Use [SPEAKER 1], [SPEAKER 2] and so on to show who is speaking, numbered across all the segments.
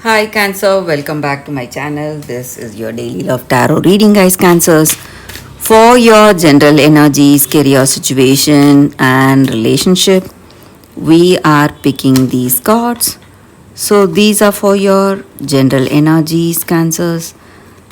[SPEAKER 1] Hi Cancer, welcome back to my channel. This is your daily love tarot reading, guys. Cancers, for your general energies, career situation, and relationship. We are picking these cards. So these are for your general energies, Cancers.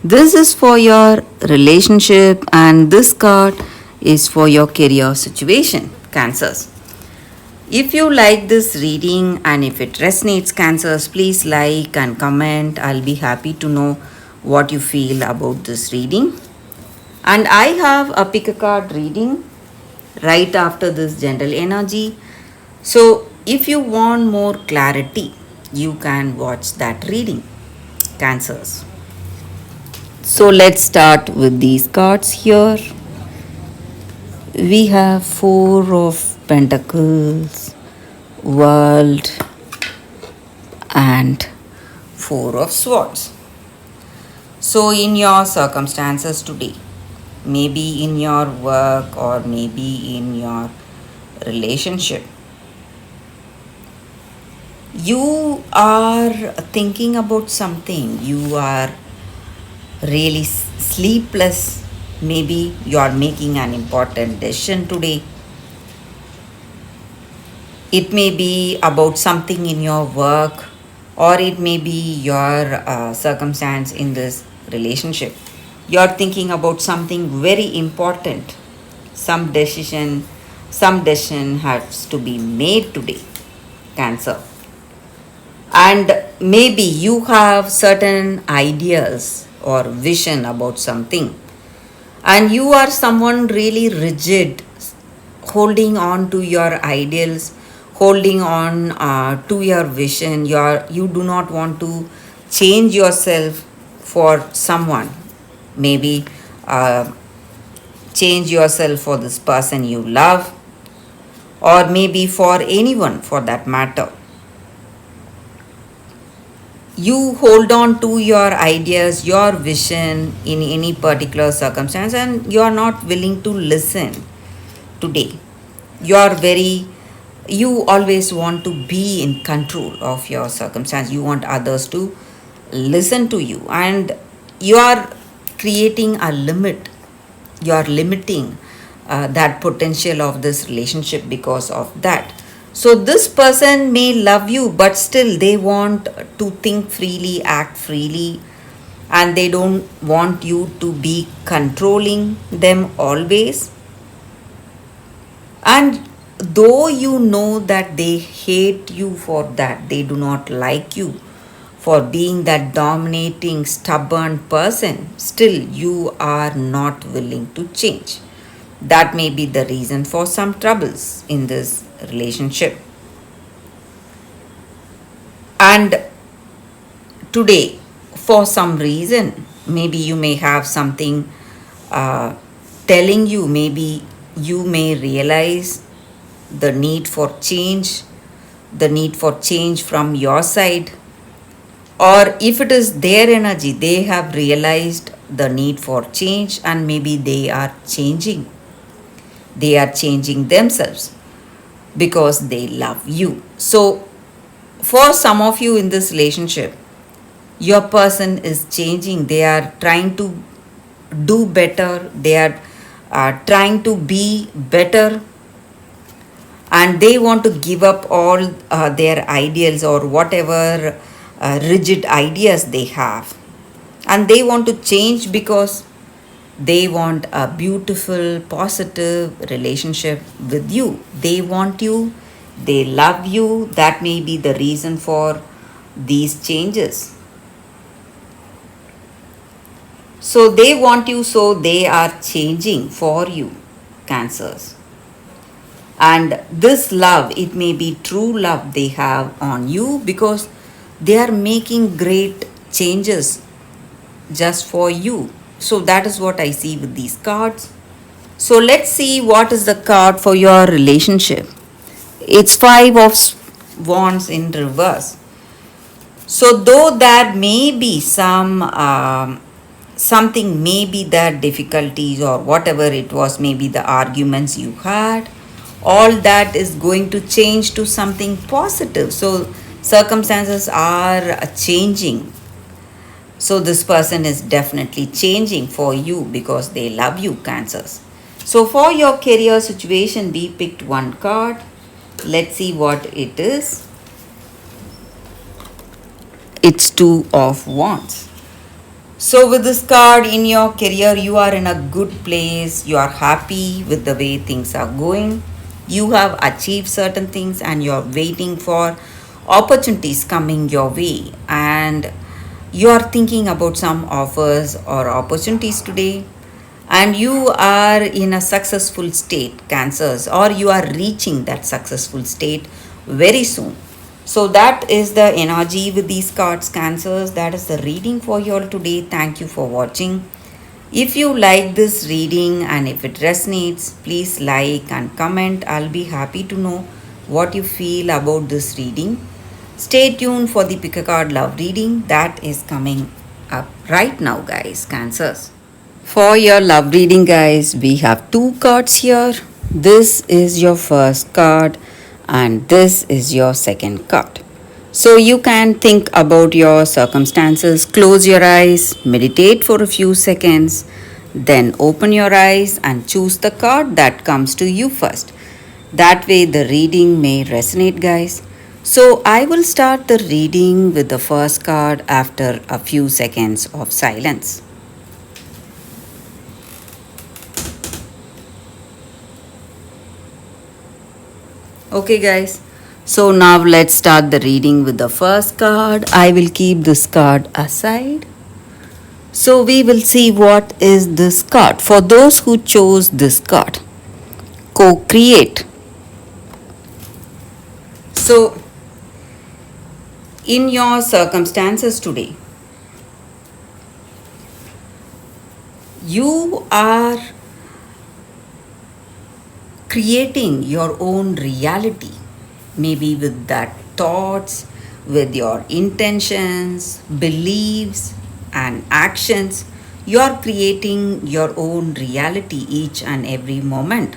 [SPEAKER 1] This is for your relationship, and this card is for your career situation, Cancers. If you like this reading and if it resonates, Cancers, please like and comment. I'll be happy to know what you feel about this reading. And I have a pick a card reading right after this general energy. So if you want more clarity, you can watch that reading, Cancers. So let's start with these cards here. We have Four of Pentacles, World, and Four of Swords. So, in your circumstances today, maybe in your work or maybe in your relationship, you are thinking about something, you are really sleepless, maybe you are making an important decision today. It may be about something in your work, or it may be your circumstance in this relationship. You're thinking about something very important. Some decision has to be made today, Cancer. And maybe you have certain ideas or vision about something, and you are someone really rigid, holding on to your ideals, holding on to your vision. You do not want to change yourself for someone. Maybe uh, change yourself for this person you love, or maybe for anyone for that matter. You hold on to your ideas, your vision in any particular circumstance, and you are not willing to listen today. You always want to be in control of your circumstance. You want others to listen to you, and you are creating a limit. You are limiting that potential of this relationship because of that. So this person may love you, but still they want to think freely, act freely, and they don't want you to be controlling them always. And though you know that they hate you for that, they do not like you for being that dominating, stubborn person, still you are not willing to change. That may be the reason for some troubles in this relationship. And today, for some reason, maybe you may have something uh, telling you, maybe you may realize the need for change, the need for change from your side, or if it is their energy, they have realized the need for change and maybe they are changing themselves because they love you. So for some of you in this relationship, your person is changing. They are trying to do better, they are trying to be better, and they want to give up all their ideals or whatever rigid ideas they have, and they want to change because they want a beautiful positive relationship with you. They want you, they love you. That may be the reason for these changes. So they want you, so they are changing for you, Cancers. And this love, it may be true love they have on you because they are making great changes just for you. So that is what I see with these cards. So let's see what is the card for your relationship. It's Five of Wands in reverse. So though there may be some something, maybe that difficulties or whatever it was, maybe the arguments you had, all that is going to change to something positive. So circumstances are changing. So this person is definitely changing for you because they love you, Cancers. So for your career situation, we picked one card. Let's see what it is. It's Two of Wands. So with this card in your career, you are in a good place. You are happy with the way things are going. You have achieved certain things and you're waiting for opportunities coming your way, and you are thinking about some offers or opportunities today, and you are in a successful state, Cancers, or you are reaching that successful state very soon. So that is the energy with these cards, Cancers. That is the reading for you all today. Thank you for watching. If you like this reading and if it resonates, please like and comment. I'll be happy to know what you feel about this reading. Stay tuned for the pick a card love reading that is coming up right now, guys, Cancers. For your love reading, guys, we have two cards here. This is your first card and this is your second card. So you can think about your circumstances, close your eyes, meditate for a few seconds, then open your eyes and choose the card that comes to you first. That way the reading may resonate, guys. So I will start the reading with the first card after a few seconds of silence. Okay, guys. So now let's start the reading with the first card. I will keep this card aside. So we will see what is this card. For those who chose this card, co-create. So in your circumstances today, you are creating your own reality, maybe with that thoughts, with your intentions, beliefs and actions. You are creating your own reality each and every moment.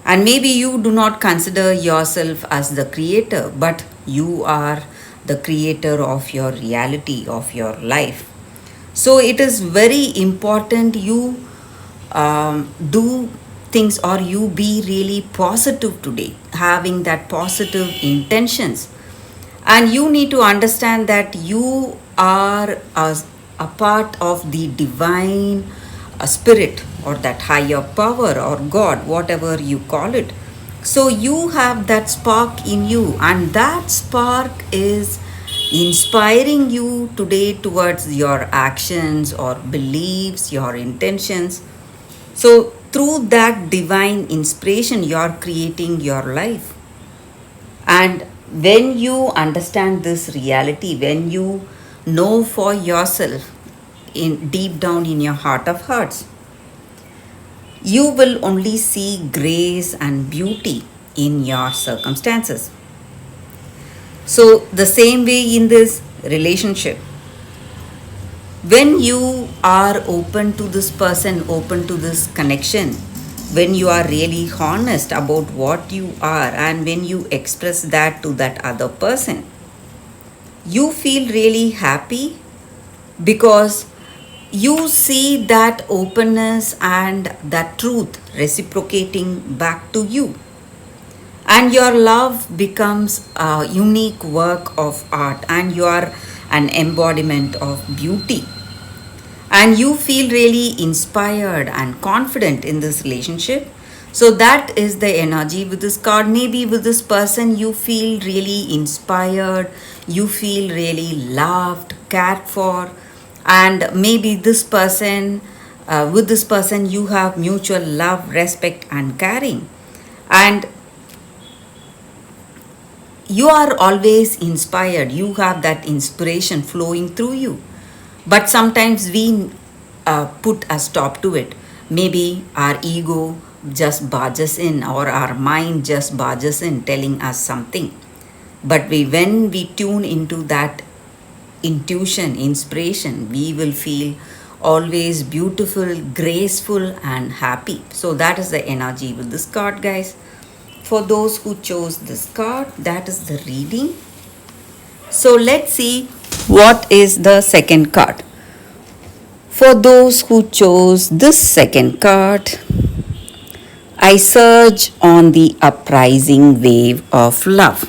[SPEAKER 1] And maybe you do not consider yourself as the creator, but you are the creator of your reality, of your life. So it is very important you do things or you be really positive today, having that positive intentions. And you need to understand that you are a part of the divine spirit or that higher power or God, whatever you call it. So you have that spark in you, and that spark is inspiring you today towards your actions or beliefs, your intentions. So through that divine inspiration, you're creating your life. And when you understand this reality, when you know for yourself in deep down in your heart of hearts, you will only see grace and beauty in your circumstances. So the same way in this relationship, when you are open to this person, open to this connection, when you are really honest about what you are and when you express that to that other person, you feel really happy because you see that openness and that truth reciprocating back to you. And your love becomes a unique work of art and you are an embodiment of beauty. And you feel really inspired and confident in this relationship. So that is the energy with this card. Maybe with this person you feel really inspired, you feel really loved, cared for, and maybe this person, with this person you have mutual love, respect and caring. And you are always inspired, you have that inspiration flowing through you. But sometimes we put a stop to it. Maybe our ego just barges in or our mind just barges in telling us something. But when we tune into that intuition, inspiration, we will feel always beautiful, graceful and happy. So that is the energy with this card, guys. For those who chose this card, that is the reading. So let's see what is the second card. For those who chose this second card, I surge on the uprising wave of love.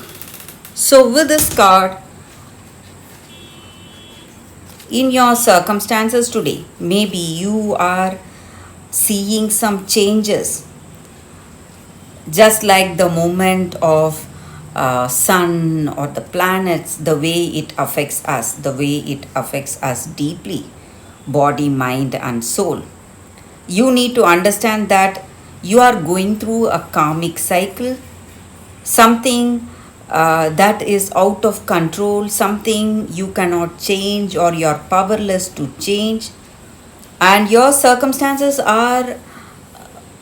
[SPEAKER 1] So, with this card, in your circumstances today, maybe you are seeing some changes, just like the movement of sun or the planets, the way it affects us, the way it affects us deeply, body, mind, and soul. You need to understand that you are going through a karmic cycle, something that is out of control, something you cannot change or you're powerless to change, and your circumstances are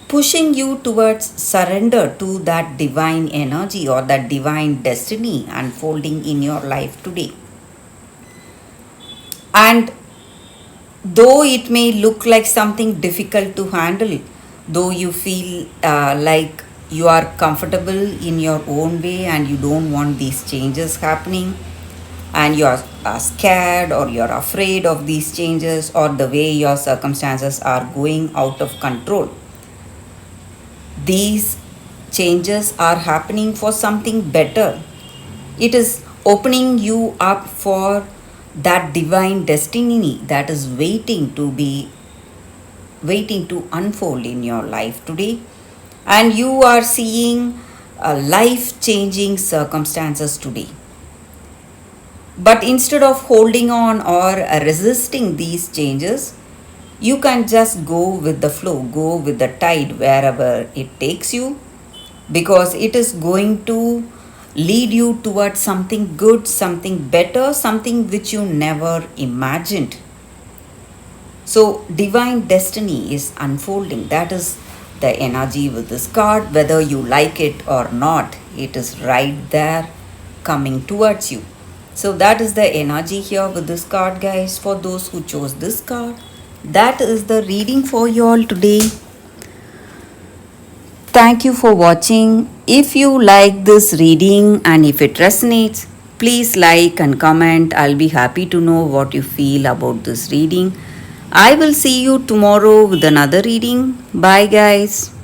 [SPEAKER 1] pushing you towards surrender to that divine energy or that divine destiny unfolding in your life today. And though it may look like something difficult to handle, though you feel like you are comfortable in your own way and you don't want these changes happening, and you are scared or you're afraid of these changes or the way your circumstances are going out of control, these changes are happening for something better. It is opening you up for that divine destiny that is waiting to unfold in your life today, and you are seeing life changing circumstances today. But instead of holding on or resisting these changes, you can just go with the flow, go with the tide wherever it takes you, because it is going to lead you towards something good, something better, something which you never imagined. So, divine destiny is unfolding. That is the energy with this card. Whether you like it or not, it is right there coming towards you. So, that is the energy here with this card, guys. For those who chose this card, that is the reading for you all today. Thank you for watching. If you like this reading and if it resonates, please like and comment. I'll be happy to know what you feel about this reading. I will see you tomorrow with another reading. Bye, guys.